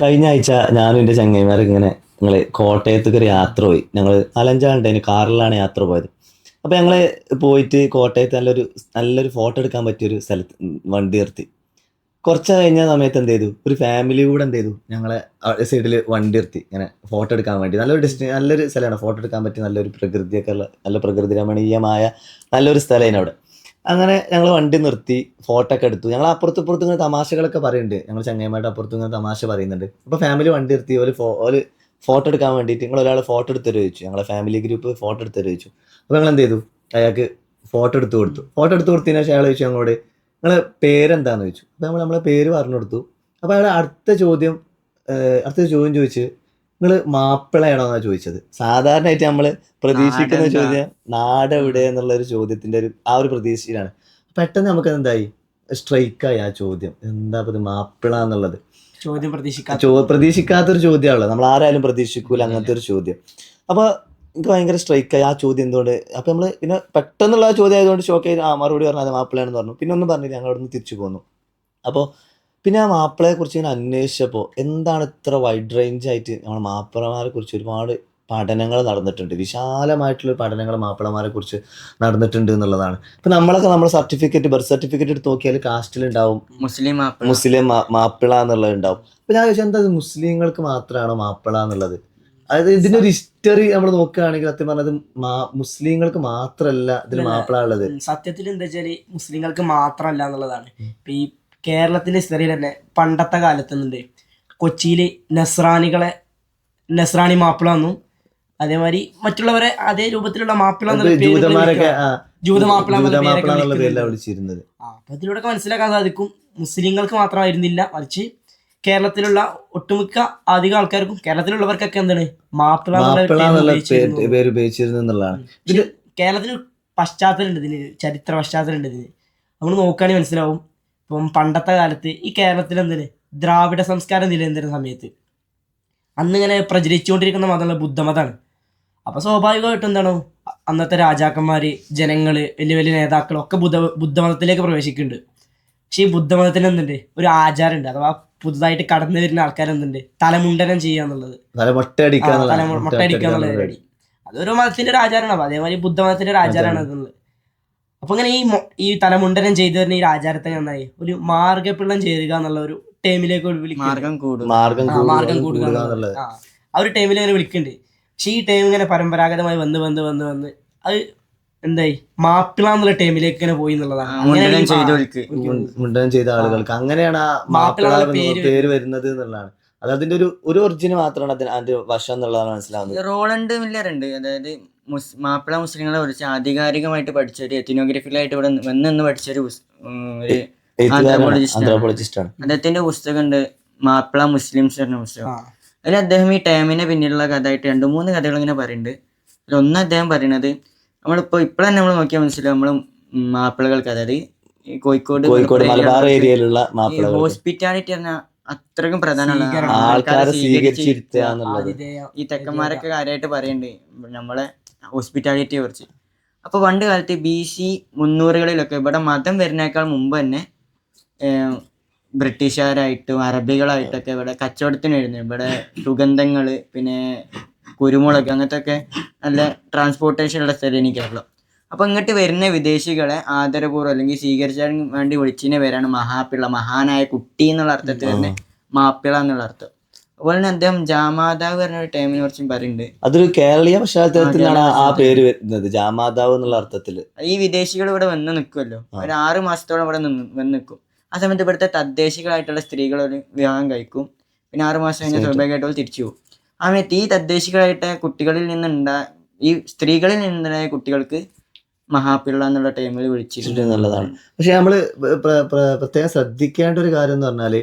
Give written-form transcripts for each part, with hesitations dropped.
കഴിഞ്ഞ ആഴ്ച ഞാനും എൻ്റെ ചങ്ങായിമാർ ഇങ്ങനെ ഞങ്ങൾ കോട്ടയത്തേക്ക് ഒരു യാത്ര പോയി. ഞങ്ങൾ നാലഞ്ചാളുണ്ടായിരുന്നു, കാറിലാണ് യാത്ര പോയത്. അപ്പോൾ ഞങ്ങൾ പോയിട്ട് കോട്ടയത്ത് നല്ലൊരു നല്ലൊരു ഫോട്ടോ എടുക്കാൻ പറ്റിയൊരു സ്ഥലത്ത് വണ്ടി നിർത്തി. കുറച്ച് കഴിഞ്ഞ സമയത്ത് എന്ത് ചെയ്തു, ഒരു ഫാമിലി കൂടെ എന്ത് ചെയ്തു, ഞങ്ങളെ സൈഡിൽ വണ്ടി നിർത്തി ഇങ്ങനെ ഫോട്ടോ എടുക്കാൻ വേണ്ടി. നല്ലൊരു സ്ഥലമാണ്, ഫോട്ടോ എടുക്കാൻ പറ്റിയ നല്ലൊരു പ്രകൃതിയൊക്കെ ഉള്ള നല്ല പ്രകൃതി രമണീയമായ നല്ലൊരു സ്ഥലമാണ് അവിടെ. അങ്ങനെ ഞങ്ങൾ വണ്ടി നിർത്തി ഫോട്ടോ ഒക്കെ എടുത്തു. ഞങ്ങൾ അപ്പുറത്തും ഇപ്പുറത്തും ഇങ്ങനെ തമാശകളൊക്കെ പറയുന്നുണ്ട്, ഞങ്ങൾ ചങ്ങായിമാരുടെ അപ്പുറത്തും ഇങ്ങനെ തമാശ പറയുന്നുണ്ട്. അപ്പോൾ ഫാമിലി വണ്ടി നിർത്തി ഒരു ഫോട്ടോ എടുക്കാൻ വേണ്ടിയിട്ട് നിങ്ങൾ ഒരാൾ ഫോട്ടോ എടുത്തരും ചോദിച്ചു. ഞങ്ങളെ ഫാമിലി ഗ്രൂപ്പ് ഫോട്ടോ എടുത്തരും ചോദിച്ചു. അപ്പോൾ ഞങ്ങൾ എന്ത് ചെയ്തു, അയാൾക്ക് ഫോട്ടോ എടുത്ത് കൊടുത്തു. ഫോട്ടോ എടുത്ത് കൊടുത്തതിന് ശേഷം അയാൾ ചോദിച്ചു ഞങ്ങളോട്, നിങ്ങളെ പേരെന്താന്ന് ചോദിച്ചു. അപ്പോൾ നമ്മളെ പേര് പറഞ്ഞു കൊടുത്തു. അപ്പോൾ അയാൾ അടുത്ത ചോദ്യം ചോദിച്ച്, നിങ്ങൾ മാപ്പിളയാണോ എന്നാണ് ചോദിച്ചത്. സാധാരണയായിട്ട് നമ്മൾ പ്രതീക്ഷിക്കുന്ന ചോദ്യം നാട് എവിടെ എന്നുള്ള ഒരു ചോദ്യത്തിന്റെ ഒരു പ്രതീക്ഷയിലാണ്. പെട്ടെന്ന് നമുക്ക് എന്തായി, സ്ട്രൈക്കായി ആ ചോദ്യം. എന്താ ഇത് മാപ്പിള എന്നുള്ളത് ചോദ്യം പ്രതീക്ഷിക്കാത്തൊരു ചോദ്യമാണല്ലോ, നമ്മൾ ആരായാലും പ്രതീക്ഷിക്കൂല അങ്ങനത്തെ ഒരു ചോദ്യം. അപ്പോൾ എനിക്ക് ഭയങ്കര സ്ട്രൈക്കായി ആ ചോദ്യം. എന്തുകൊണ്ട് അപ്പോൾ നമ്മൾ പിന്നെ പെട്ടെന്നുള്ള ആ ചോദ്യം ആയതുകൊണ്ട് ഷോക്ക് ആയി മറുപടി പറഞ്ഞു അത് മാപ്പിളയാണെന്ന് പറഞ്ഞു. പിന്നെ ഒന്നും പറഞ്ഞില്ല, ഞങ്ങൾ അവിടെ നിന്ന് തിരിച്ചു പോന്നു. അപ്പോൾ പിന്നെ ആ മാപ്പിളയെ കുറിച്ച് ഇങ്ങനെ അന്വേഷിച്ചപ്പോൾ എന്താണ് ഇത്ര വൈഡ് റേഞ്ച് ആയിട്ട് നമ്മൾ മാപ്പിളമാരെ കുറിച്ച് ഒരുപാട് പഠനങ്ങൾ നടന്നിട്ടുണ്ട്, വിശാലമായിട്ടുള്ള പഠനങ്ങൾ മാപ്പിളമാരെ കുറിച്ച് നടന്നിട്ടുണ്ട് എന്നുള്ളതാണ്. ഇപ്പം നമ്മളൊക്കെ നമ്മുടെ ബർത്ത് സർട്ടിഫിക്കറ്റ് എടുത്ത് നോക്കിയാൽ കാസ്റ്റിലുണ്ടാവും മുസ്ലിം മാപ്പിള എന്നുള്ളത് ഉണ്ടാവും. അപ്പം ഞാൻ ചോദിച്ചാൽ എന്താ മുസ്ലിങ്ങൾക്ക് മാത്രമാണോ മാപ്പിള എന്നുള്ളത്? അതായത് ഇതിന്റെ ഒരു ഹിസ്റ്ററി നമ്മൾ നോക്കുകയാണെങ്കിൽ സത്യം പറഞ്ഞത് മുസ്ലിങ്ങൾക്ക് മാത്രമല്ല ഇതിൽ മാപ്പിള ഉള്ളത്. സത്യത്തിൽ എന്താ വെച്ചാല് മുസ്ലിങ്ങൾക്ക് മാത്രമല്ല എന്നുള്ളതാണ്. ഇപ്പൊ ഈ കേരളത്തിന്റെ ഹിസ്റ്ററിയിൽ തന്നെ പണ്ടത്തെ കാലത്തുന്നുണ്ട് കൊച്ചിയില് നസ്രാണി മാപ്പിള എന്നും അതേമാതിരി മറ്റുള്ളവരെ അതേ രൂപത്തിലുള്ള മാപ്പിള വിളിച്ചിരുന്നത്. അപ്പൊ ഇതിലൂടെ മനസ്സിലാക്കാൻ സാധിക്കും മുസ്ലിങ്ങൾക്ക് മാത്രമായിരുന്നില്ല, മറിച്ച് കേരളത്തിലുള്ള ഒട്ടുമിക്ക അധികം ആൾക്കാർക്കും കേരളത്തിലുള്ളവർക്കൊക്കെ എന്താണ് മാപ്പിള പേര് ഉപയോഗിച്ചിരുന്നതാണ്. കേരളത്തിന് പശ്ചാത്തലമുണ്ട് ഇതിന്, ചരിത്ര പശ്ചാത്തലമുണ്ട് ഇതിന്. നമ്മൾ നോക്കുകയാണെങ്കിൽ മനസ്സിലാവും. ഇപ്പം പണ്ടത്തെ കാലത്ത് ഈ കേരളത്തിൽ എന്താണ് ദ്രാവിഡ സംസ്കാരം നിലനിന്നിരുന്ന സമയത്ത് അന്നിങ്ങനെ പ്രചരിച്ചുകൊണ്ടിരിക്കുന്ന മതമുള്ള ബുദ്ധമതമാണ്. അപ്പോൾ സ്വാഭാവികമായിട്ടും എന്താണോ അന്നത്തെ രാജാക്കന്മാര്, ജനങ്ങള്, വലിയ വലിയ നേതാക്കളൊക്കെ ബുദ്ധമതത്തിലേക്ക് പ്രവേശിക്കുന്നുണ്ട്. പക്ഷെ ഈ ബുദ്ധമതത്തിന് എന്തുണ്ട്, ഒരു ആചാരമുണ്ട്. അഥവാ പുതുതായിട്ട് കടന്നു വരുന്ന ആൾക്കാരെന്തുണ്ട്, തലമുണ്ടനം ചെയ്യുക എന്നുള്ളത്, മൊട്ടയടിക്കുക എന്നുള്ള പരിപാടി. അതൊരു മതത്തിന്റെ ഒരു ആചാരമാണ്. അതേമാതിരി ബുദ്ധമതത്തിന്റെ ഒരു ആചാരമാണ് എന്നുള്ളത്. അപ്പൊ ഇങ്ങനെ ഈ തലമുണ്ടനം ചെയ്തു വരുന്ന ഈ ആചാരത്തെ നന്നായി ഒരു മാർഗപ്പിള്ളം ചേരുക എന്നുള്ള ഒരു ടൈമിലേക്ക് മാർഗം കൂടുക ആ ഒരു ടൈമിൽ ഇങ്ങനെ വിളിക്കുന്നുണ്ട്. പക്ഷെ ഈ ടൈം ഇങ്ങനെ പരമ്പരാഗതമായി വന്ന് അത് എന്തായി മാപ്പിള എന്നുള്ള ടൈമിലേക്ക് ഇങ്ങനെ പോയി എന്നുള്ളതാണ്. മുണ്ടനം ചെയ്ത ആളുകൾക്ക് അങ്ങനെയാണ് ആ മാപ്പിള പേര് വരുന്നത് എന്നുള്ളതാണ്. അത് അതിന്റെ ഒരു ഒറിജിന് മാത്രമാണ് അതിന്റെ വശം എന്നുള്ളതാണ് മനസ്സിലാവുന്നത്. റോളണ്ട് മില്ലർ ഉണ്ട്, അതായത് മാപ്പിള മുസ്ലിങ്ങളെ കുറിച്ച് ആധികാരികമായിട്ട് പഠിച്ചൊരു എത്തിനോഗ്രഫിക്കലായിട്ട് ഇവിടെ വന്ന് പഠിച്ചൊരു ആന്ത്രോപോളജിസ്റ്റാണ്. അദ്ദേഹത്തിന്റെ പുസ്തകമുണ്ട് മാപ്പിള മുസ്ലിംസ് എന്ന പുസ്തകം. അതിൽ അദ്ദേഹം ഈ ടൈമിനെ പിന്നിലുള്ള കഥയായിട്ട് 2-3 കഥകൾ ഇങ്ങനെ പറയുന്നുണ്ട്. അതിലൊന്ന് അദ്ദേഹം പറയുന്നത് ഇപ്പോഴന്നെ നമ്മൾ നോക്കിയാൽ മനസ്സിലാവും, നമ്മൾ മാപ്പിളകൾക്ക്, അതായത് കോഴിക്കോട് മലബാർ ഏരിയയിലുള്ള ഹോസ്പിറ്റാലിറ്റി പറഞ്ഞാൽ അത്രക്കും പ്രധാനമുള്ള ആൾക്കാരെ സ്വീകരിച്ചിരുത്തുക. ഈ തെക്കന്മാരൊക്കെ കാര്യമായിട്ട് പറയുന്നുണ്ട് നമ്മളെ ഹോസ്പിറ്റാലിറ്റിയെ കുറിച്ച്. അപ്പോൾ പണ്ട് കാലത്ത് BC 300-കളിലൊക്കെ ഇവിടെ മതം വരുന്നേക്കാൾ മുമ്പ് തന്നെ ബ്രിട്ടീഷുകാരായിട്ടും അറബികളായിട്ടൊക്കെ ഇവിടെ കച്ചവടത്തിന് വരുന്നു. ഇവിടെ സുഗന്ധങ്ങൾ, പിന്നെ കുരുമുളക്, അങ്ങനത്തെ ഒക്കെ നല്ല ട്രാൻസ്പോർട്ടേഷനുള്ള സ്ഥലമാണ് കേരളം. അപ്പോൾ ഇങ്ങോട്ട് വരുന്ന വിദേശികളെ ആദരപൂർവ്വം അല്ലെങ്കിൽ സ്വീകരിച്ചാൻ വേണ്ടി വിളിച്ചിന് പേരാണ് മഹാപിള്ള, മഹാനായ കുട്ടി എന്നുള്ള അർത്ഥത്തിൽ തന്നെ മാപ്പിള എന്നുള്ള അർത്ഥം. അതുപോലെ തന്നെ അദ്ദേഹം ജാമാതാവ് പറഞ്ഞ ഒരു ടൈമിനെ കുറിച്ചും പറയുന്നുണ്ട്. അതൊരു കേരളീയ പശ്ചാത്തലത്തിലാണ് ആ പേര് വരുന്നത്, ജാമാതാവ് എന്നുള്ള അർത്ഥത്തിൽ. ഈ വിദേശികൾ ഇവിടെ വന്ന് നിൽക്കുമല്ലോ, ഒരു 6 മാസത്തോളം ഇവിടെ വന്ന് നിൽക്കും. ആ സമയത്ത് ഇവിടുത്തെ തദ്ദേശികളായിട്ടുള്ള സ്ത്രീകൾ ഒരു വിവാഹം കഴിക്കും. പിന്നെ 6 മാസം കഴിഞ്ഞാൽ സ്വാഭാവികമായിട്ട് തിരിച്ചു പോകും. ആ സമയത്ത് ഈ തദ്ദേശികളായിട്ട് കുട്ടികളിൽ ഈ സ്ത്രീകളിൽ നിന്നുണ്ടായ കുട്ടികൾക്ക് മഹാപിള്ള എന്നുള്ള ടൈമിൽ വിളിച്ചിട്ടുണ്ട് എന്നുള്ളതാണ്. പക്ഷെ നമ്മള് പ്രത്യേകം ശ്രദ്ധിക്കേണ്ട ഒരു കാര്യം എന്ന് പറഞ്ഞാല്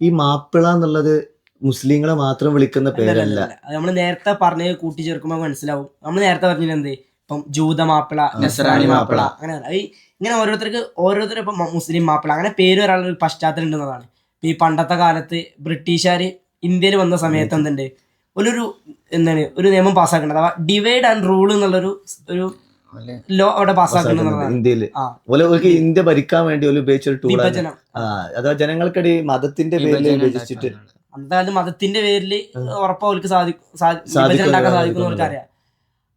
ഈ മാപ്പിള എന്നുള്ളത് മുസ്ലിങ്ങളെ മാത്രം വിളിക്കുന്ന പേരല്ല. നമ്മൾ നേരത്തെ പറഞ്ഞത് കൂട്ടിച്ചേർക്കുമ്പോൾ മനസ്സിലാവും. നമ്മൾ നേരത്തെ പറഞ്ഞത് എന്ത്, ഇപ്പം ജൂത മാപ്പിള, നസ്രാണി മാപ്പിള, അങ്ങനെ ഇങ്ങനെ ഓരോരുത്തരും ഇപ്പം മുസ്ലിം മാപ്പിള അങ്ങനെ പേര് വരാനുള്ള ഒരു പശ്ചാത്തലം ഉണ്ടെന്നതാണ്. ഈ പണ്ടത്തെ കാലത്ത് ബ്രിട്ടീഷുകാര് ഇന്ത്യയിൽ വന്ന സമയത്ത് എന്തുണ്ട്, ഒരു നിയമം പാസ്സാക്കേണ്ടത്, അഥവാ ഡിവൈഡ് ആൻഡ് റൂൾ എന്നുള്ളൊരു ലോ അവിടെ പാസ്സാക്കുന്നത്. ഇന്ത്യ ഭരിക്കാൻ വേണ്ടി ഉപയോഗിച്ചൊരു ടൂളാണ്. അഥവാ ജനങ്ങൾക്കിടയിൽ മതത്തിന്റെ പേരിൽ വിഭജിച്ചിട്ട് അന്നത്തെ കാലത്ത് മതത്തിന്റെ പേരിൽ ഉറപ്പാ അവർക്ക് സാധിക്കും വിഭജനം ഉണ്ടാക്കാൻ സാധിക്കും എന്ന് അവർക്ക് അറിയാം.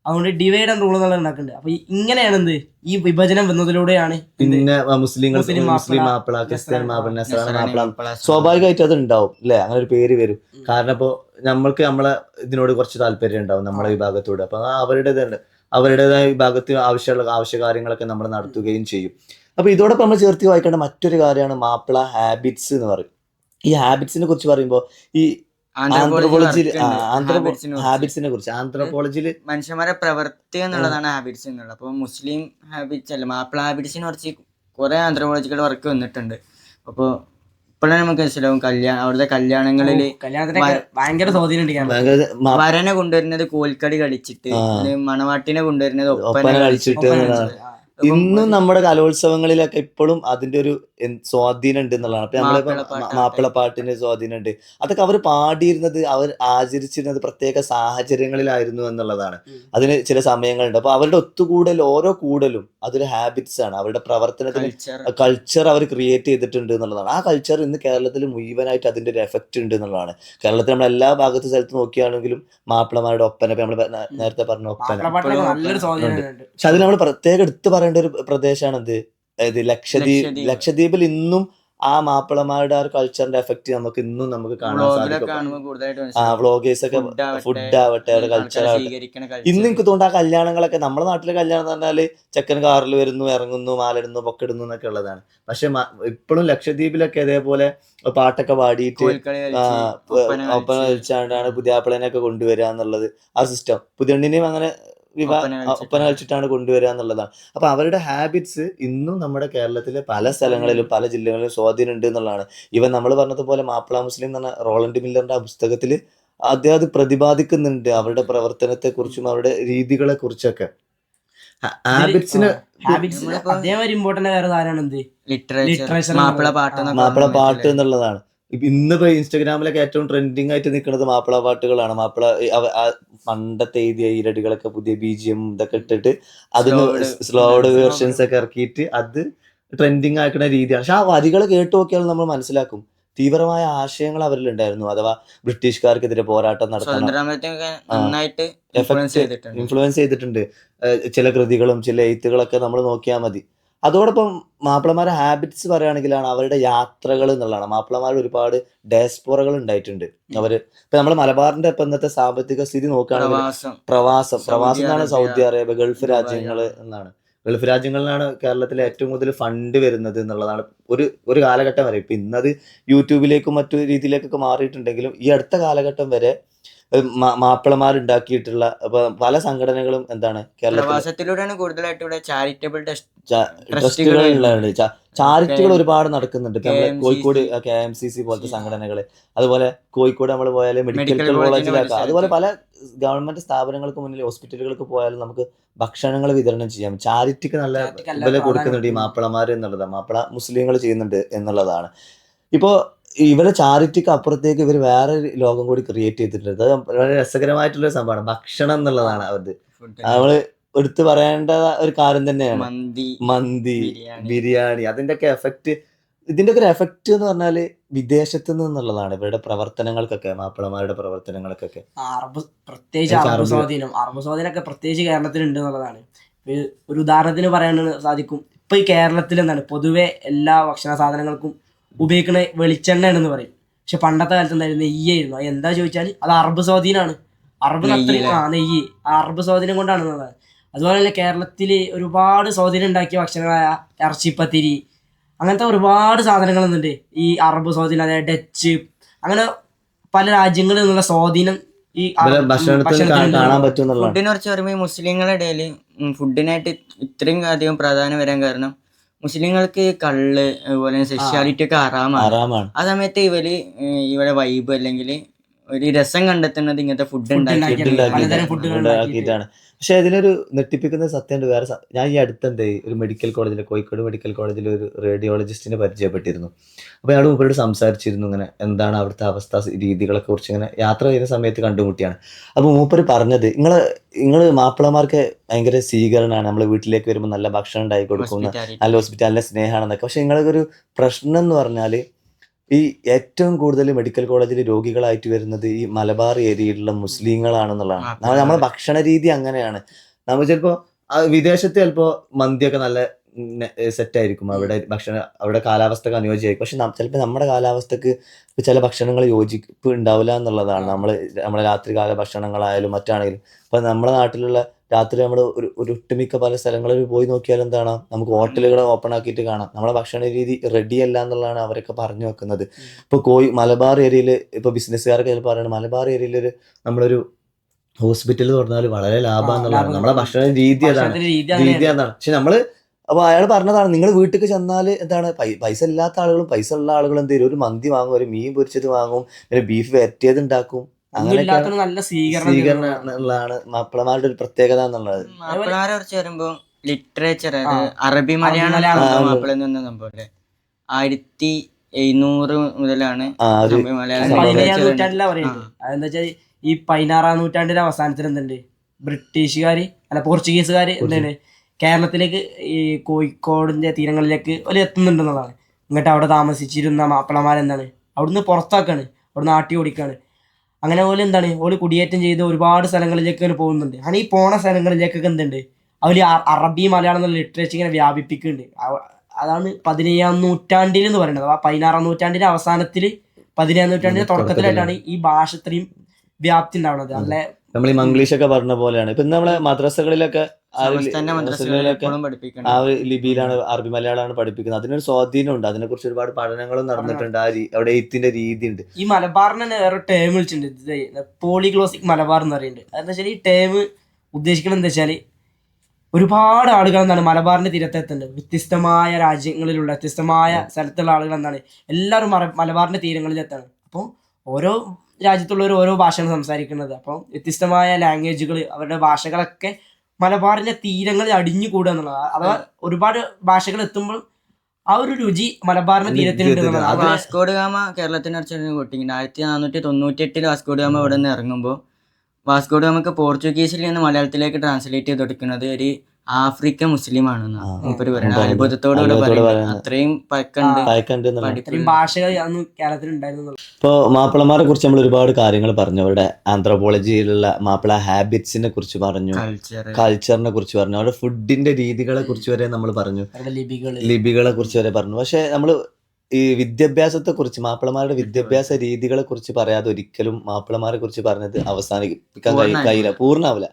അതുകൊണ്ട് ഡിവൈഡ് ആൻഡ് റൂൾ എന്നുള്ളത് ഉണ്ടാക്കുന്നുണ്ട്. അപ്പൊ ഇങ്ങനെയാണ് എന്ത് ഈ വിഭജനം വന്നതിലൂടെയാണ് പിന്നെ മുസ്ലിങ്ങൾ മുസ്ലിം മുസ്ലിം മാപ്പിള, മാപ്പിള, ക്രിസ്ത്യൻ മാപ്പിള, നസ്രാണി നസ്രാണി മാപ്പിള, മാപ്പിള, സ്വാഭാവികമായിട്ട് അത് ഉണ്ടാവും അല്ലെ, അങ്ങനെ ഒരു പേര് വരും. കാരണം ഇപ്പോ നമ്മൾക്ക് നമ്മളെ ഇതിനോട് കുറച്ച് താല്പര്യം ഉണ്ടാവും നമ്മളെ വിഭാഗത്തോട്. അപ്പൊ അവരുടേതായ വിഭാഗത്തിൽ ആവശ്യ കാര്യങ്ങളൊക്കെ നമ്മൾ നടത്തുകയും ചെയ്യും. അപ്പൊ ഇതോടൊപ്പം നമ്മൾ ചേർത്ത് വായിക്കേണ്ട മറ്റൊരു കാര്യമാണ് മാപ്പിള ഹാബിറ്റ്സ് എന്ന് പറയും. ഈ ഹാബിറ്റ്സിനെ കുറിച്ച് പറയുമ്പോൾ ഈ ആന്ത്രോപോളജിയിൽ ഹാബിറ്റ്സിനെ കുറിച്ച് ആന്ത്രോപോളജിയിൽ മനുഷ്യന്മാരെ പ്രവൃത്തി എന്നുള്ളതാണ് ഹാബിറ്റ്സ് എന്നുള്ളത്. അപ്പോൾ മുസ്ലിം ഹാബിറ്റ്സ് അല്ല, മാപ്പിള ഹാബിറ്റ്സിനെ കുറിച്ച് കുറെ ആന്ത്രോപോളജിക്കൽ വർക്ക് വന്നിട്ടുണ്ട്. അപ്പോൾ ഇപ്പോഴാണ് നമുക്ക് മനസ്സിലാവും അവിടുത്തെ കല്യാണങ്ങളിൽ കല്യാണത്തിനൊക്കെ ഭയങ്കര സ്വാധീനം ഉണ്ട്. വരനെ കൊണ്ടുവരുന്നത് കോൽക്കളി കളിച്ചിട്ട്, മണവാട്ടിനെ കൊണ്ടുവരുന്നത് ഒപ്പന കളിച്ചിട്ട് കളിച്ചിട്ട്. ഇന്നും നമ്മുടെ കലോത്സവങ്ങളിലൊക്കെ ഇപ്പോഴും അതിന്റെ ഒരു സ്വാധീനം ഉണ്ട് എന്നുള്ളതാണ്. അപ്പൊ നമ്മളിപ്പോ മാപ്പിളപ്പാട്ടിന്റെ സ്വാധീനം ഉണ്ട്. അതൊക്കെ അവർ പാടിയിരുന്നത്, അവർ ആചരിച്ചിരുന്നത് പ്രത്യേക സാഹചര്യങ്ങളിലായിരുന്നു എന്നുള്ളതാണ്. അതിന് ചില സമയങ്ങളുണ്ട്. അപ്പൊ അവരുടെ ഒത്തുകൂടൽ, ഓരോ കൂടലും അതൊരു ഹാബിറ്റ്സ് ആണ്. അവരുടെ പ്രവർത്തനത്തിന് കൾച്ചർ അവർ ക്രിയേറ്റ് ചെയ്തിട്ടുണ്ട് എന്നുള്ളതാണ്. ആ കൾച്ചർ ഇന്ന് കേരളത്തിൽ മുഴുവനായിട്ട് അതിന്റെ ഒരു എഫക്റ്റ് ഉണ്ട് എന്നുള്ളതാണ്. കേരളത്തിൽ നമ്മൾ എല്ലാ ഭാഗത്ത് സ്ഥലത്ത് നോക്കിയാണെങ്കിലും മാപ്പിളമാരുടെ ഒപ്പന, നമ്മൾ നേരത്തെ പറഞ്ഞ ഒപ്പന, നല്ലൊരു സ്വാധീനം ഉണ്ട്. പക്ഷെ അതിൽ നമ്മൾ പ്രത്യേകം എടുത്തു പറയേണ്ട ഒരു പ്രദേശമാണ് ലക്ഷദ്വീപിൽ ഇന്നും ആ മാപ്പിളമാരുടെ ആ ഒരു കൾച്ചറിന്റെ എഫക്ട് നമുക്ക് ഇന്നും നമുക്ക് കാണാൻ സാധിക്കും. ആ വ്ളോഗേഴ്സ് ഒക്കെ ഫുഡ് ആവട്ടെ, അവരുടെ കൾച്ചർ ആവട്ടെ. ഇന്ന് എനിക്ക് തോന്നുന്നു ആ കല്യാണങ്ങളൊക്കെ നമ്മുടെ നാട്ടിലെ കല്യാണം എന്ന് പറഞ്ഞാല് ചെക്കൻ കാറിൽ വരുന്നു, ഇറങ്ങുന്നു, മാലിടുന്നു, പൊക്കിടുന്നു എന്നൊക്കെ ഉള്ളതാണ്. പക്ഷെ ഇപ്പോഴും ലക്ഷദ്വീപിലൊക്കെ ഇതേപോലെ പാട്ടൊക്കെ പാടിയിട്ട് ഒപ്പന കളിച്ചാണ്ടാണ് പുതിയാപ്പിളനെയൊക്കെ കൊണ്ടുവരിക എന്നുള്ളത്. ആ സിസ്റ്റം പുതിയണ്ണിനെയും അങ്ങനെ ഒപ്പന കളിച്ചിട്ടാണ് കൊണ്ടുവരിക എന്നുള്ളതാണ്. അപ്പൊ അവരുടെ ഹാബിറ്റ്സ് ഇന്നും നമ്മുടെ കേരളത്തിലെ പല സ്ഥലങ്ങളിലും പല ജില്ലകളിലും സ്വാധീനം ഉണ്ട് എന്നുള്ളതാണ്. ഇവൻ നമ്മൾ പറഞ്ഞതുപോലെ മാപ്പിള മുസ്ലിം എന്ന് പറഞ്ഞ റോളണ്ട് മില്ലറിന്റെ ആ പുസ്തകത്തിൽ അദ്ദേഹം അത് പ്രതിപാദിക്കുന്നുണ്ട്, അവരുടെ പ്രവർത്തനത്തെ കുറിച്ചും അവരുടെ രീതികളെ കുറിച്ചൊക്കെ. ഹാബിറ്റ്സിന് അതേമാതിരി ഇമ്പോർട്ടന്റ് വേറെ സാധനമാണ് എന്ത് ലിറ്ററേച്ചർ, മാപ്പിള പാട്ട് എന്നുള്ളതാണ്. ഇന്നിപ്പോ ഇൻസ്റ്റാഗ്രാമിലൊക്കെ ഏറ്റവും ട്രെൻഡിങ് ആയിട്ട് നിൽക്കുന്നത് മാപ്പിള പാട്ടുകളാണ്. പണ്ടത്തെ എഴുതിയ ഈരടികളൊക്കെ പുതിയ BGM ഇതൊക്കെ ഇട്ടിട്ട് അതിന് സ്ലോഡ് വേർഷൻസ് ഒക്കെ ഇറക്കിയിട്ട് അത് ട്രെൻഡിങ് ആക്കുന്ന രീതിയാണ്. പക്ഷെ ആ വരികൾ കേട്ടു നോക്കിയാൽ നമ്മൾ മനസ്സിലാക്കും തീവ്രമായ ആശയങ്ങൾ അവരിലുണ്ടായിരുന്നു. അഥവാ ബ്രിട്ടീഷുകാർക്കെതിരെ പോരാട്ടം നടത്തണം, ഇൻഫ്ലുവൻസ് ചെയ്തിട്ടുണ്ട് ചില കൃതികളും ചില എഴുത്തുകളൊക്കെ നമ്മൾ നോക്കിയാൽ മതി. അതോടൊപ്പം മാപ്പിളമാരുടെ ഹാബിറ്റ്സ് പറയുകയാണെങ്കിലാണ് അവരുടെ യാത്രകൾ എന്നുള്ളതാണ്. മാപ്പിളമാരുടെ ഒരുപാട് ഡയസ്പോറകൾ ഉണ്ടായിട്ടുണ്ട്. അവര് ഇപ്പൊ നമ്മുടെ മലബാറിന്റെ ഇപ്പൊ ഇന്നത്തെ സാമ്പത്തിക സ്ഥിതി നോക്കുകയാണെങ്കിൽ പ്രവാസം എന്നാണ് സൗദി അറേബ്യ, ഗൾഫ് രാജ്യങ്ങൾ എന്നാണ്. ഗൾഫ് രാജ്യങ്ങളിലാണ് കേരളത്തിലെ ഏറ്റവും കൂടുതൽ ഫണ്ട് വരുന്നത് എന്നുള്ളതാണ് ഒരു കാലഘട്ടം വരെ. ഇപ്പൊ ഇന്നത് യൂട്യൂബിലേക്കും മറ്റു രീതിയിലേക്കൊക്കെ മാറിയിട്ടുണ്ടെങ്കിലും ഈ അടുത്ത കാലഘട്ടം വരെ മാപ്പിളമാരുണ്ടാക്കിയിട്ടുള്ള പല സംഘടനകളും എന്താണ് കേരളത്തിലൂടെയാണ് കൂടുതലായിട്ട് ഇവിടെ ചാരിറ്റബിൾ ട്രസ്റ്റുകളുണ്ട്. ചാരിറ്റികൾ ഒരുപാട് നടക്കുന്നുണ്ട്. ഇപ്പൊ നമ്മള് കോഴിക്കോട് KMCC പോലത്തെ സംഘടനകള്, അതുപോലെ കോഴിക്കോട് നമ്മൾ പോയാല് മെഡിക്കൽ കോളേജിലൊക്കെ, അതുപോലെ പല ഗവൺമെന്റ് സ്ഥാപനങ്ങൾക്ക് മുന്നിൽ ഹോസ്പിറ്റലുകൾക്ക് പോയാലും നമുക്ക് ഭക്ഷണങ്ങൾ വിതരണം ചെയ്യാം. ചാരിറ്റിക്ക് നല്ല വില കൊടുക്കുന്നുണ്ട് ഈ മാപ്പിളമാര് എന്നുള്ളതാണ്. മാപ്പിള മുസ്ലിങ്ങൾ ചെയ്യുന്നുണ്ട് എന്നുള്ളതാണ്. ഇപ്പോ ഇവരെ ചാരിറ്റിക്ക് അപ്പുറത്തേക്ക് ഇവർ വേറെ ലോകം കൂടി ക്രിയേറ്റ് ചെയ്തിട്ടുണ്ട്. അത് വളരെ രസകരമായിട്ടുള്ള സംഭവമാണ്. ഭക്ഷണം എന്നുള്ളതാണ് അവർക്ക് നമ്മള് എടുത്തു പറയേണ്ട ഒരു കാര്യം തന്നെയാണ്. മന്തി, ബിരിയാണി, ഇതിന്റെ ഒക്കെ ഒരു എഫക്റ്റ് എന്ന് പറഞ്ഞാല് വിദേശത്ത് നിന്നുള്ളതാണ് ഇവരുടെ പ്രവർത്തനങ്ങൾക്കൊക്കെ, മാപ്പിളമാരുടെ പ്രവർത്തനങ്ങൾക്കൊക്കെ. പ്രത്യേകിച്ച് അറബ് സ്വാധീനമൊക്കെ പ്രത്യേകിച്ച് കേരളത്തിലുണ്ട് എന്നുള്ളതാണ്. ഒരു ഉദാഹരണത്തിന് പറയാൻ സാധിക്കും. ഇപ്പൊ ഈ കേരളത്തിൽ എന്താണ് പൊതുവെ എല്ലാ ഭക്ഷണ സാധനങ്ങൾക്കും ഉപയോഗിക്കുന്ന വെളിച്ചെണ്ണയാണെന്ന് പറയും. പക്ഷെ പണ്ടത്തെ കാലത്ത് എന്തായാലും നെയ്യായിരുന്നു. അത് എന്താ ചോദിച്ചാൽ അത് അറബ് സ്വാധീനമാണ്. നെയ്യ് അറബ് സ്വാധീനം കൊണ്ടാണ് എന്നുള്ളത്. അതുപോലെ തന്നെ കേരളത്തിൽ ഒരുപാട് സ്വാധീനം ഉണ്ടാക്കിയ ഭക്ഷണങ്ങളായ ഇറച്ചിപ്പത്തിരി, അങ്ങനത്തെ ഒരുപാട് സാധനങ്ങൾ എന്നുണ്ട് ഈ അറബ് സ്വാധീനം. അതായത് ഡച്ച്, അങ്ങനെ പല രാജ്യങ്ങളിൽ നിന്നുള്ള സ്വാധീനം ഈ ഫുഡിനെ കുറിച്ച് പറയുമ്പോൾ മുസ്ലിങ്ങളുടെ ഇടയിൽ ഫുഡിനായിട്ട് ഇത്രയും അധികം പ്രാധാന്യം വരാൻ കാരണം മുസ്ലിങ്ങൾക്ക് കള്ള് അതുപോലെ സെക്ഷ്വാലിറ്റി ഒക്കെ ഹറാമാണ്. ആ സമയത്ത് ഇവരെ വൈബ് അല്ലെങ്കിൽ ഒരു രസം കണ്ടെത്തുന്നത് ഇങ്ങനത്തെ ഫുഡ് ഉണ്ടാക്കിയിട്ടാണ്. പക്ഷെ അതിനൊരു നെട്ടിപ്പിക്കുന്ന സത്യമുണ്ട്. ഞാൻ ഈ അടുത്തെന്ത് ഒരു മെഡിക്കൽ കോളേജിൽ, കോഴിക്കോട് മെഡിക്കൽ കോളേജിൽ ഒരു റേഡിയോളജിസ്റ്റിനെ പരിചയപ്പെട്ടിരുന്നു. അപ്പോൾ അയാൾ മുമ്പോട്ട് സംസാരിച്ചിരുന്നു ഇങ്ങനെ എന്താണ് അവിടുത്തെ അവസ്ഥ രീതികളെ കുറിച്ച്. ഇങ്ങനെ യാത്ര ചെയ്യുന്ന സമയത്ത് കണ്ടുമുട്ടിയാണ്. അപ്പോൾ മൂപ്പര് പറഞ്ഞത് നിങ്ങൾ മാപ്പിളമാർക്ക് ഭയങ്കര സ്വീകരണമാണ്, നമ്മൾ വീട്ടിലേക്ക് വരുമ്പോൾ നല്ല ഭക്ഷണം ഉണ്ടാക്കി കൊടുക്കുന്ന, നല്ല ഹോസ്പിറ്റലിലെ സ്നേഹമാണെന്നൊക്കെ. പക്ഷെ നിങ്ങൾക്കൊരു പ്രശ്നം എന്ന് പറഞ്ഞാൽ ഈ ഏറ്റവും കൂടുതൽ മെഡിക്കൽ കോളേജിൽ രോഗികളായിട്ട് വരുന്നത് ഈ മലബാർ ഏരിയയിലുള്ള മുസ്ലിങ്ങളാണെന്നുള്ളതാണ്. നമ്മളെ ഭക്ഷണ രീതി അങ്ങനെയാണ്. നമ്മൾ ചിലപ്പോ വിദേശത്ത് ചിലപ്പോ മന്തിയൊക്കെ നല്ല സെറ്റ് ആയിരിക്കും, അവിടെ ഭക്ഷണം അവിടെ കാലാവസ്ഥക്ക് അനുയോജ്യമായിരിക്കും. പക്ഷെ ചിലപ്പോൾ നമ്മുടെ കാലാവസ്ഥക്ക് ചില ഭക്ഷണങ്ങൾ യോജിപ്പ് ഉണ്ടാവില്ല എന്നുള്ളതാണ്. നമ്മളെ രാത്രികാല ഭക്ഷണങ്ങളായാലും മറ്റാണെങ്കിലും. ഇപ്പൊ നമ്മുടെ നാട്ടിലുള്ള രാത്രി നമ്മൾ ഒരു ഒട്ടുമിക്ക പല സ്ഥലങ്ങളിൽ പോയി നോക്കിയാൽ എന്താണ്, നമുക്ക് ഹോട്ടലുകൾ ഓപ്പൺ ആക്കിയിട്ട് കാണാം. നമ്മളെ ഭക്ഷണ രീതി റെഡി അല്ല എന്നുള്ളതാണ് അവരൊക്കെ പറഞ്ഞു വെക്കുന്നത്. ഇപ്പൊ മലബാർ ഏരിയയിൽ ഇപ്പൊ ബിസിനസ്സുകാരൊക്കെ ചിലപ്പോൾ പറയുന്നത് മലബാർ ഏരിയയിൽ നമ്മളൊരു ഹോസ്പിറ്റൽ തുറന്നാൽ വളരെ ലാഭം എന്നുള്ളതാണ്. നമ്മളെ ഭക്ഷണ രീതി അതാണ്, രീതി അതാണ്. പക്ഷെ നമ്മള് അപ്പൊ അയാൾ പറഞ്ഞതാണ്, നിങ്ങൾ വീട്ടിൽ ചെന്നാൽ എന്താണ്, പൈസ ഇല്ലാത്ത ആളുകളും പൈസ ഉള്ള ആളുകളും എന്ത് ചെയ്യും, ഒരു മന്തി വാങ്ങും, ഒരു മീൻ പൊരിച്ചത് വാങ്ങും, പിന്നെ ബീഫ് വരട്ടിയത് ഉണ്ടാക്കും. അങ്ങനെയൊക്കെ നല്ല സ്വീകരണം എന്നുള്ളതാണ് മാപ്പിളമാരുടെ ഒരു പ്രത്യേകത എന്നുള്ളത്. മാപ്പിളമാരെ കുറിച്ച് വരുമ്പോ ലിറ്ററേച്ചർ, അറബി മലയാളം മാപ്പിള നിന്ന് സംഭവം 1700 മുതലാണ് മലയാളം. 17-ാം നൂറ്റാണ്ടിലാ പറയുന്നത്. അതെന്താ വെച്ചാൽ ഈ 16-ാം നൂറ്റാണ്ടിന്റെ അവസാനത്തിൽ എന്തുണ്ട്, പോർച്ചുഗീസുകാര് എന്താണ് കേരളത്തിലേക്ക് ഈ കോഴിക്കോടിന്റെ തീരങ്ങളിലേക്ക് ഒരു എത്തുന്നുണ്ടെന്നുള്ളതാണ്. ഇങ്ങോട്ട് അവിടെ താമസിച്ചിരുന്ന മാപ്പിളമാരെന്താണ് അവിടുന്ന് പുറത്താക്കാണ്, അവിടുന്ന് ആട്ടി ഓടിക്കാണ്. അങ്ങനെ പോലെ എന്താണ് ഓല് കുടിയേറ്റം ചെയ്ത് ഒരുപാട് സ്ഥലങ്ങളിലേക്ക് പോകുന്നുണ്ട്. അങ്ങനെ ഈ പോണ സ്ഥലങ്ങളിലേക്കൊക്കെ എന്തുണ്ട് അവർ അറബി മലയാളം എന്നുള്ള ലിറ്ററേച്ചർ ഇങ്ങനെ വ്യാപിപ്പിക്കുന്നുണ്ട്. അതാണ് 17-ാം നൂറ്റാണ്ടിൽ എന്ന് പറയുന്നത്. ആ 16-ാം നൂറ്റാണ്ടിന്റെ അവസാനത്തിൽ 17-ാം നൂറ്റാണ്ടിന്റെ തുടക്കത്തിലായിട്ടാണ് ഈ ഭാഷ ഇത്രയും വ്യാപ്തി ഉണ്ടാവുന്നത്. നല്ല നമ്മൾ ഈ മംഗ്ലീഷൊക്കെ പറഞ്ഞ പോലെയാണ്. ഇപ്പൊ നമ്മളെ മദ്രസകളിലൊക്കെ ആ ഒരു ലിപിയിലാണ്, അറബി മലയാളമാണ് പഠിപ്പിക്കുന്നത്. അതിനൊരു സ്വാധീനമുണ്ട്. അതിനെക്കുറിച്ച് ഒരുപാട് പഠനങ്ങളും നടന്നിട്ടുണ്ട്. അവിടെ എഴുത്തിന്റെ രീതി ഉണ്ട്. ഈ മലബാറിന് തന്നെ വേറെ ടേം വിളിച്ചിട്ടുണ്ട്, പോളിഗ്ലോസിക് മലബാർ എന്ന് പറയുന്നുണ്ട്. അതെന്താ വെച്ചാൽ ഈ ടേം ഉദ്ദേശിക്കുന്നത് എന്താ വെച്ചാൽ ഒരുപാട് ആളുകൾ എന്താണ് മലബാറിന്റെ തീരത്തെത്തുന്നുണ്ട്. വ്യത്യസ്തമായ രാജ്യങ്ങളിലുള്ള വ്യത്യസ്തമായ സ്ഥലത്തുള്ള ആളുകൾ എന്താണ് എല്ലാവരും മലബാറിന്റെ തീരങ്ങളിലെത്താണ്. അപ്പോൾ ഓരോ രാജ്യത്തുള്ളവർ ഓരോ ഭാഷയാണ് സംസാരിക്കുന്നത്. അപ്പം വ്യത്യസ്തമായ ലാംഗ്വേജുകൾ, അവരുടെ ഭാഷകളൊക്കെ മലബാറിന്റെ തീരങ്ങളിൽ അടിഞ്ഞുകൂടുക എന്നുള്ളത്. അഥവാ ഒരുപാട് ഭാഷകൾ എത്തുമ്പോൾ ആ ഒരു രുചി മലബാറിന്റെ തീരത്തിനുണ്ട്. വാസ്കോഡ് ഗാമ കേരളത്തിന് 1498 വാസ്കോഡ് ഗാമ ഇവിടെ നിന്ന് ഇറങ്ങുമ്പോൾ വാസ്കോഡ് ഗാമക്ക് പോർച്ചുഗീസിൽ നിന്ന് മലയാളത്തിലേക്ക് ട്രാൻസ്ലേറ്റ് ചെയ്ത് കൊടുക്കുന്നത് ഒരു ആഫ്രിക്കൻ മുസ്ലിം ആണെന്നാണ് മൂപ്പര് പറയുന്നത്. അത്ഭുതത്തോടുകൂടെ പറയുന്നത്. അത്രയും ഭാഷകൾ കേരളത്തിൽ ഉണ്ടായിരുന്നു. ഇപ്പോൾ മാപ്പിളമാരെ കുറിച്ച് നമ്മൾ ഒരുപാട് കാര്യങ്ങൾ പറഞ്ഞു. അവരുടെ ആന്ത്രോപോളജിയിലുള്ള മാപ്പിള ഹാബിറ്റ്സിനെ കുറിച്ച് പറഞ്ഞു, കൾച്ചറിനെ കുറിച്ച് പറഞ്ഞു, അവരുടെ ഫുഡിന്റെ രീതികളെ കുറിച്ച് വരെ നമ്മൾ പറഞ്ഞു, ലിപികളെ കുറിച്ച് വരെ പറഞ്ഞു. പക്ഷെ നമ്മൾ ഈ വിദ്യാഭ്യാസത്തെ കുറിച്ച്, മാപ്പിളമാരുടെ വിദ്യാഭ്യാസ രീതികളെ കുറിച്ച് പറയാതെ ഒരിക്കലും മാപ്പിളമാരെ കുറിച്ച് പറഞ്ഞത് അവസാനിപ്പിക്കാൻ കഴിയില്ല, പൂർണ്ണാവില്ല.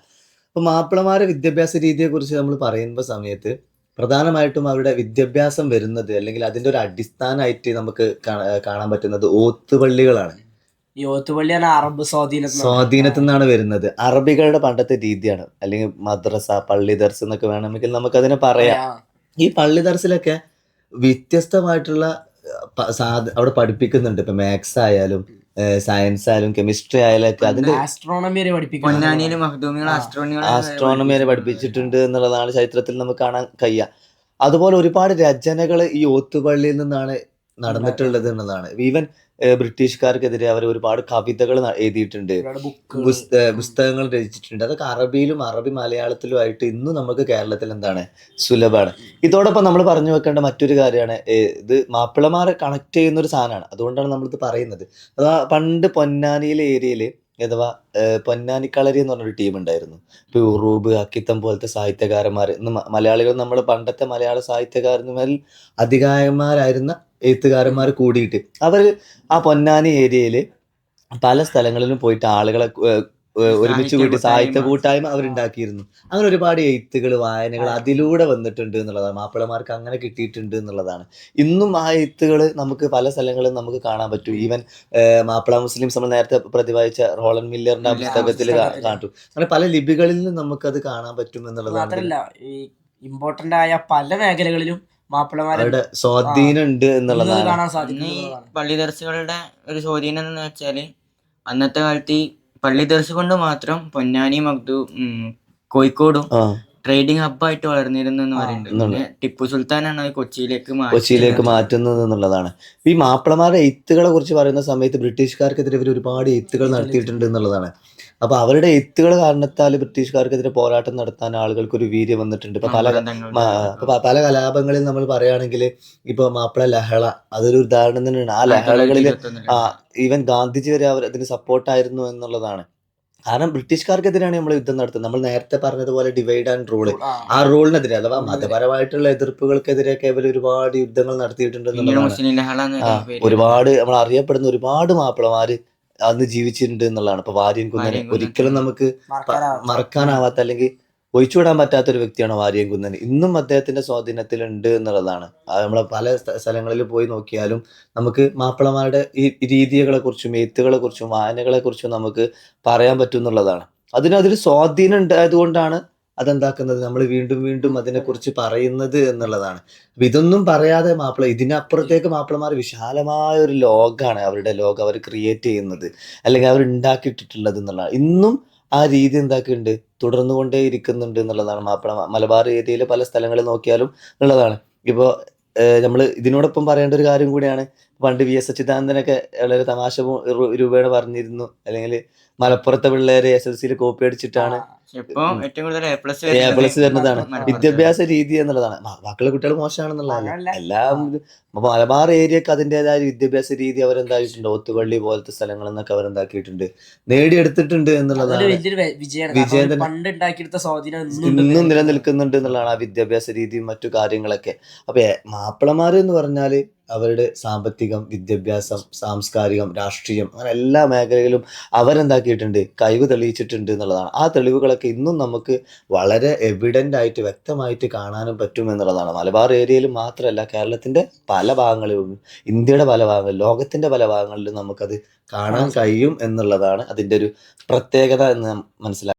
അപ്പൊ മാപ്പിളമാരെ വിദ്യാഭ്യാസ രീതിയെ കുറിച്ച് നമ്മൾ പറയുന്ന സമയത്ത് പ്രധാനമായിട്ടും അവരുടെ വിദ്യാഭ്യാസം വരുന്നത്, അല്ലെങ്കിൽ അതിന്റെ ഒരു അടിസ്ഥാനമായിട്ട് നമുക്ക് കാണാൻ പറ്റുന്നത് ഓത്തുപള്ളികളാണ്. ഈ ഓത്തുപള്ളിയാണ് അറബ് സ്വാധീനത്തിൽ നിന്നാണ് വരുന്നത്. അറബികളുടെ പണ്ടത്തെ രീതിയാണ്, അല്ലെങ്കിൽ മദ്രസ, പള്ളി ദർസ് എന്നൊക്കെ വേണമെങ്കിൽ നമുക്കതിനെ പറയാം. ഈ പള്ളി ദർസിലൊക്കെ വ്യത്യസ്തമായിട്ടുള്ള അവിടെ പഠിപ്പിക്കുന്നുണ്ട്. ഇപ്പൊ മാത്സ് ആയാലും സയൻസ് ആയാലും കെമിസ്ട്രി ആയാലും ഒക്കെ അതിന്റെ ആസ്ട്രോണമി വരെ പഠിപ്പിച്ചിട്ടുണ്ട് എന്നുള്ളതാണ് ചരിത്രത്തിൽ നമുക്ക് കാണാൻ കഴിയുക. അതുപോലെ ഒരുപാട് രചനകൾ ഈ ഓത്തുപള്ളിയിൽ നിന്നാണ് നടന്നിട്ടുള്ളത് എന്നുള്ളതാണ്. ഈവൻ ബ്രിട്ടീഷുകാർക്കെതിരെ അവർ ഒരുപാട് കവിതകൾ എഴുതിയിട്ടുണ്ട്, പുസ്തകങ്ങൾ രചിച്ചിട്ടുണ്ട്. അതൊക്കെ അറബിയിലും അറബി മലയാളത്തിലുമായിട്ട് ഇന്നും നമുക്ക് കേരളത്തിൽ എന്താണ് സുലഭമാണ്. ഇതോടൊപ്പം നമ്മൾ പറഞ്ഞു വെക്കേണ്ട മറ്റൊരു കാര്യമാണ്, ഇത് മാപ്പിളമാരെ കണക്ട് ചെയ്യുന്ന ഒരു സാധനമാണ്. അതുകൊണ്ടാണ് നമ്മളിത് പറയുന്നത്. അഥവാ പണ്ട് പൊന്നാനിയിലെ ഏരിയയിൽ അഥവാ പൊന്നാനിക്കളരി എന്ന് പറഞ്ഞൊരു ടീം ഉണ്ടായിരുന്നു. ഇപ്പൊ ഉറൂബ്, അക്കിത്തം പോലത്തെ സാഹിത്യകാരന്മാർ, ഇന്ന് മലയാളികൾ നമ്മൾ പണ്ടത്തെ മലയാള സാഹിത്യകാരന്മാരിൽ അധികായന്മാരായിരുന്ന എഴുത്തുകാരന്മാർ കൂടിയിട്ട് അവർ ആ പൊന്നാനി ഏരിയയിൽ പല സ്ഥലങ്ങളിലും പോയിട്ട് ആളുകളെ ഒരുമിച്ച് കൂട്ടി സാഹിത്യ കൂട്ടായ്മ അവരുണ്ടാക്കിയിരുന്നു. അങ്ങനെ ഒരുപാട് എഴുത്തുകൾ, വായനകൾ അതിലൂടെ വന്നിട്ടുണ്ട് എന്നുള്ളതാണ്. മാപ്പിളമാർക്ക് അങ്ങനെ കിട്ടിയിട്ടുണ്ട് എന്നുള്ളതാണ്. ഇന്നും ആ എഴുത്തുകൾ നമുക്ക് പല സ്ഥലങ്ങളിലും നമുക്ക് കാണാൻ പറ്റും. ഈവൻ മാപ്പിള മുസ്ലിംസ് നമ്മൾ നേരത്തെ പ്രതിപാദിച്ച റോളൻ മില്ലറിന്റെ പുസ്തകത്തിൽ കാട്ടും. അങ്ങനെ പല ലിപികളിൽ നിന്നും നമുക്കത് കാണാൻ പറ്റും എന്നുള്ളതാണ്. ഇമ്പോർട്ടന്റ് ആയ പല മേഖലകളിലും മാപ്പിളമാരുടെ സ്വാധീനം ഉണ്ട് എന്നുള്ളതാണ് കാണാൻ സാധിക്കുന്നത്. പള്ളി ദർസുകളുടെ ഒരു സ്വാധീനം എന്ന് വെച്ചാല് അന്നത്തെ കാലത്ത് ഈ പള്ളി ദർസ് കൊണ്ട് മാത്രം പൊന്നാനി, കോഴിക്കോടും ട്രേഡിംഗ് ഹബ്ബായിട്ട് വളർന്നിരുന്നു എന്ന് പറയുന്നുണ്ട്. എന്നുള്ളത്. പിന്നെ ടിപ്പു സുൽത്താനാണ് അത് കൊച്ചിയിലേക്ക് കൊച്ചിയിലേക്ക് മാറ്റുന്നത്. മാറ്റുന്നത് എന്നുള്ളതാണ്. ഈ മാപ്പിളമാരുടെ എഴുത്തുകളെ കുറിച്ച് പറയുന്ന സമയത്ത് ബ്രിട്ടീഷുകാർക്കെതിരെ ഇവർ ഒരുപാട് എഴുത്തുകൾ നടത്തിയിട്ടുണ്ട് എന്നുള്ളതാണ്. അപ്പൊ അവരുടെ എഴുത്തുകൾ കാരണത്താൽ ബ്രിട്ടീഷുകാർക്കെതിരെ പോരാട്ടം നടത്താൻ ആളുകൾക്ക് ഒരു വീര്യം വന്നിട്ടുണ്ട്. ഇപ്പൊ മന്ത്രങ്ങൾ പല കലാപങ്ങളിൽ നമ്മൾ പറയുകയാണെങ്കിൽ ഇപ്പൊ മാപ്പിള ലഹള അതൊരു ഉദാഹരണം തന്നെയാണ്. ആ ലഹളകളിൽ 1921 ഈവൻ ഗാന്ധിജി വരെ അവർ അതിന് സപ്പോർട്ടായിരുന്നു എന്നുള്ളതാണ്. കാരണം ബ്രിട്ടീഷുകാർക്കെതിരെയാണ് നമ്മൾ യുദ്ധം നടത്തുന്നത്. നമ്മൾ നേരത്തെ പറഞ്ഞതുപോലെ ഡിവൈഡ് ആൻഡ് റൂള്, ആ റൂളിനെതിരെ അഥവാ മതപരമായിട്ടുള്ള എതിർപ്പുകൾക്കെതിരെയൊക്കെ ഇവർ ഒരുപാട് യുദ്ധങ്ങൾ നടത്തിയിട്ടുണ്ട് പിന്നീട് എന്നുള്ളതാണ്. മുസ്ലിം ലഹള എന്ന പേര് ഒരുപാട് നമ്മൾ അറിയപ്പെടുന്ന ഒരുപാട് മാപ്പിളമാര് അന്ന് ജീവിച്ചിട്ടുണ്ട് എന്നുള്ളതാണ്. ഇപ്പൊ വാര്യൻ കുന്നനെ വാര്യൻ കുന്നൻ. ഒരിക്കലും നമുക്ക് മറക്കാനാവാത്ത. മറക്കാനാവാത്ത അല്ലെങ്കിൽ ഒഴിച്ചുവിടാൻ പറ്റാത്ത ഒരു വ്യക്തിയാണ് വാര്യൻ കുന്നൻ. ഇന്നും അദ്ദേഹത്തിന്റെ സ്വാധീനത്തിൽ ഉണ്ട് എന്നുള്ളതാണ്. അത് നമ്മളെ പല സ്ഥലങ്ങളിൽ പോയി നോക്കിയാലും നമുക്ക് മാപ്പിളമാരുടെ ഈ രീതികളെ കുറിച്ചും എഴുത്തുകളെ കുറിച്ചും വായനകളെ കുറിച്ചും നമുക്ക് പറയാൻ പറ്റും എന്നുള്ളതാണ്. അതിൽ സ്വാധീനം ഉണ്ടായതുകൊണ്ടാണ് അതെന്താക്കുന്നത് നമ്മൾ വീണ്ടും വീണ്ടും അതിനെക്കുറിച്ച് പറയുന്നത് എന്നുള്ളതാണ്. അപ്പൊ ഇതൊന്നും പറയാതെ ഇതിനപ്പുറത്തേക്ക് മാപ്പിളമാർ വിശാലമായ ഒരു ലോകമാണ് അവരുടെ ലോകം അവർ ക്രിയേറ്റ് ചെയ്യുന്നത് അല്ലെങ്കിൽ അവർ ഉണ്ടാക്കിയിട്ടിട്ടുള്ളത് എന്നുള്ളതാണ്. ഇന്നും ആ രീതി എന്താക്കിയിട്ടുണ്ട്, തുടർന്നു കൊണ്ടേ ഇരിക്കുന്നുണ്ട് എന്നുള്ളതാണ്. മലബാർ ഏരിയയിലെ പല സ്ഥലങ്ങളിൽ നോക്കിയാലും ഉള്ളതാണ്. ഇപ്പോൾ നമ്മൾ ഇതിനോടൊപ്പം പറയേണ്ട ഒരു കാര്യം കൂടിയാണ്. പണ്ട് VS അച്യുതാനന്ദനൊക്കെ വളരെ തമാശ രൂപേണ പറഞ്ഞിരുന്നു, അല്ലെങ്കിൽ മലപ്പുറത്തെ പിള്ളേര് SLC കോപ്പി അടിച്ചിട്ടാണ് ഇപ്പൊ ഏറ്റവും കൂടുതൽ A+ A+ വരുന്നതാണ് മലപ്പുറത്ത്. വിദ്യാഭ്യാസ രീതി എന്നുള്ളതാണ്. ബാക്കിയുള്ള കുട്ടികൾ മോശമാണെന്നുള്ളതല്ല, അങ്ങനല്ല. എല്ലാം മലബാർ ഏരിയക്ക് അതിൻ്റെതായ വിദ്യാഭ്യാസ രീതി അവരെന്തായിട്ടുണ്ട്, ഒത്തുപള്ളി പോലത്തെ സ്ഥലങ്ങളിൽ നിന്നൊക്കെ അവരെന്താക്കിയിട്ടുണ്ട്, നേടിയെടുത്തിട്ടുണ്ട് അതൊരു എന്നുള്ളതാണ്. വലിയൊരു വിജയമാണ്. വിജയം കാരണം തന്നെ. പണ്ട് ഉണ്ടാക്കിയെടുത്ത സ്വാധീനം ഇന്നും നിലനിൽക്കുന്നുണ്ട് എന്നുള്ളതാണ് ആ വിദ്യാഭ്യാസ രീതിയും മറ്റു കാര്യങ്ങളൊക്കെ. അപ്പൊ മാപ്പിളമാര് എന്ന് പറഞ്ഞാല് അവരുടെ സാമ്പത്തികം, വിദ്യാഭ്യാസം, സാംസ്കാരികം, രാഷ്ട്രീയം, അങ്ങനെ എല്ലാ മേഖലയിലും അവരെന്താക്കിയിട്ടുണ്ട്, കഴിവ് തെളിയിച്ചിട്ടുണ്ട് എന്നുള്ളതാണ്. ആ തെളിവുകളൊക്കെ ഇന്നും നമുക്ക് വളരെ എവിഡന്റ് ആയിട്ട് വ്യക്തമായിട്ട് കാണാനും പറ്റും എന്നുള്ളതാണ്. മലബാർ ഏരിയയിൽ മാത്രമല്ല, കേരളത്തിന്റെ പല ഭാഗങ്ങളിലും, ഇന്ത്യയുടെ പല ഭാഗങ്ങളിലും, ലോകത്തിന്റെ പല ഭാഗങ്ങളിലും നമുക്കത് കാണാൻ കഴിയും എന്നുള്ളതാണ് അതിന്റെ ഒരു പ്രത്യേകത എന്ന് മനസ്സിലാക്കാം.